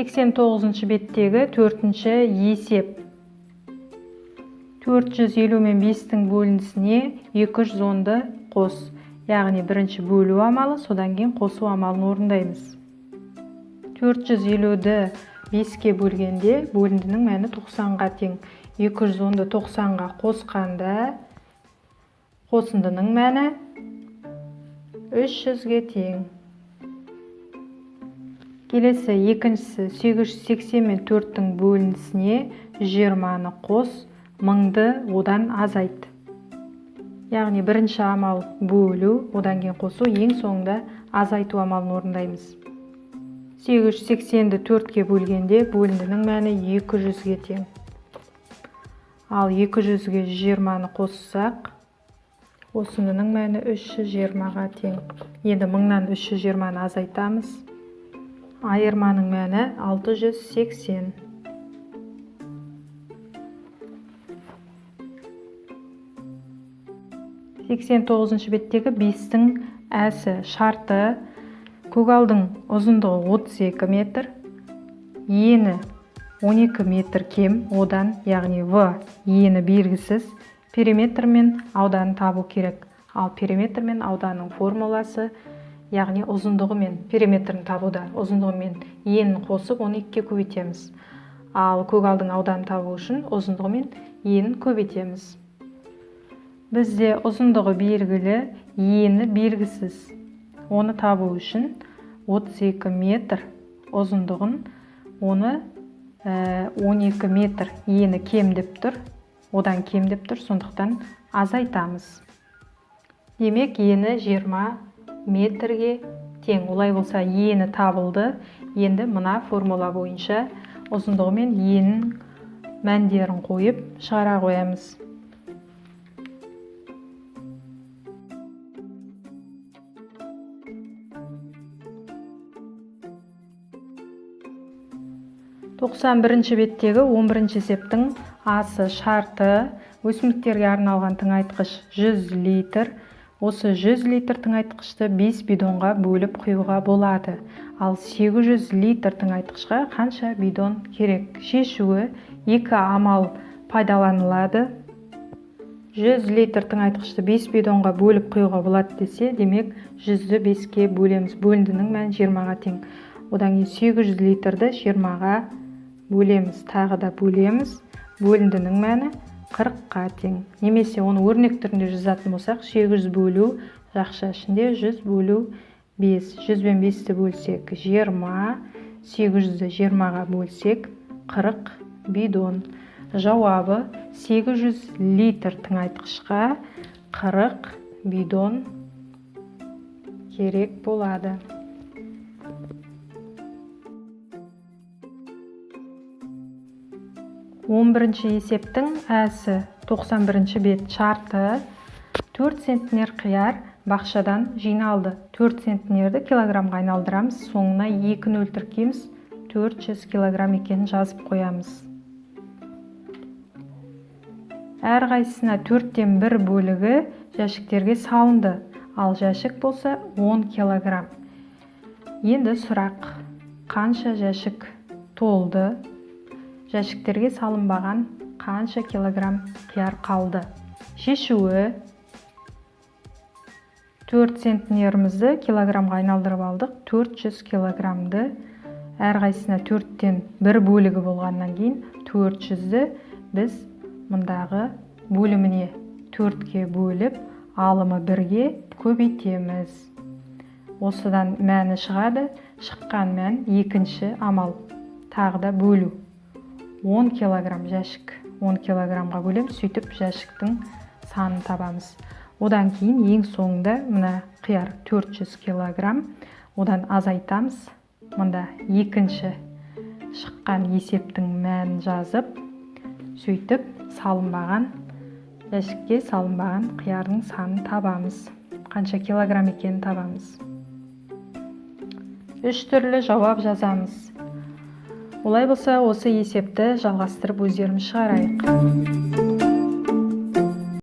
89 беттегі 4-ші есеп. 450 мен 5-тің бөлінісіне 210-ды қос. Яғни бірінші бөлу амалы, содан кейін қосу амалын орындаймыз. 450-ді 5-ке бөлгенде бөліндінің мәні 90-ға тең. 210-ды 90-ға қосқанда қосындының мәні 300-ге тең. Келесі екіншісі 880 мен 4-тің бөлінісіне 20-ны қос, 1000-ды одан азайт. Яғни бірінші амал бөлу, одан кейін қосу, ең соңында азайту амалын орындаймыз. 880-ді 4-ке бөлгенде бөліндінің мәні 200-ге тең. Ал 200-ге 20-ны қоссақ, қосындының мәні 320-ға тең. Енді 1000-нан 320-ны азайтамыз. Айырманың мәні 680. 89 беттегі 5-тің әсі шарты. Көгалдың ұзындығы 32 метр, ені 12 метр кем одан, яғни В ені белгісіз, периметр мен ауданын табу керек. Ал периметр мен ауданның формуласы, яғни ұзындығы мен периметрін табуда. Ұзындығы мен енін қосып 12-ке көбейтеміз. Ал көгалдың ауданын табу үшін ұзындығы мен енін көбейтеміз. Бізде ұзындығы белгілі, ені белгісіз. Оны табу үшін 32 метр ұзындығын, оны 12 метр ені кемдеп тұр, одан кемдеп тұр, сондықтан азайтамыз. Демек, ені 20 метрге тең. Олай болса, ені табылды. Енді мына формула бойынша ұзындығы мен енінің мәндерін қойып шығара қоямыз. Тоқсан-бірінші беттегі 11-ші есептің асы шарты. Өсімдіктерге арналған тыңайтқыш 100 литр. Осы 100 литр тыңайтқышты 5 бидонға бөліп құюға болады. Ал 800 литр тыңайтқышқа қанша бидон керек? Шешуі 2 амал пайдаланылады. 100 литр тыңайтқышты 5 бидонға бөліп құюға болады десе, демек 100-ді 5-ке бөлеміз. Бөліндінің мәні 20-ға тең. Одан кейін 800 литрді 20-ға бөлеміз, тағы да бөлеміз. Бөліндінің мәні 40-қа тең. Немесе оны өрнек түрінде жазатын болсақ, 800 бөлу жақша ішінде 100 бөлу 5. 100 бен 5-ті бөлсек 20, 800-ді 20-ға бөлсек 40 бидон. Жауабы 800 литр тыңайтқышқа 40 бидон керек болады. 11-ші есептің әсі 91-ші бет шарты. 4 центнер қияр бақшадан жиналды. 4 центнерді килограмға айналдырамыз. Соңына 2 нөл тіркейміз. 400 килограмм екенін жазып қоямыз. Әр қайсысына 4-тен 1 бөлігі жәшіктерге салынды. Ал жәшік болса 10 килограмм. Енді сұрақ: қанша жәшік толды? Жәшіктерге салынбаған қанша килограмм қияр қалды? Шешуі: 4 центнерімізді килограмға айналдырып алдық. 400 килограммды әр қайсысына 4-тен 1 бөлігі болғаннан кейін 400-ді біз мұндағы бөліміне 4-ке бөліп, алымы 1-ге көбейтеміз. Осыдан мәні шығады. Шыққан мән екінші амал. Тағы да бөлу. 10 килограмм жәшік. 10 килограммға бөлем, сөйтіп жәшіктің санын табамыз. Одан кейін ең соңында мына қияр 400 килограмм. Одан азайтамыз. Мұнда екінші шыққан есептің мәнін жазып, сөйтіп салынбаған жәшікке салынбаған қиярдың санын табамыз. Қанша килограмм екенін табамыз. 3 түрлі жауап жазамыз. Олай болса, осы есепті жалғастырып өздеріміз шығарайық.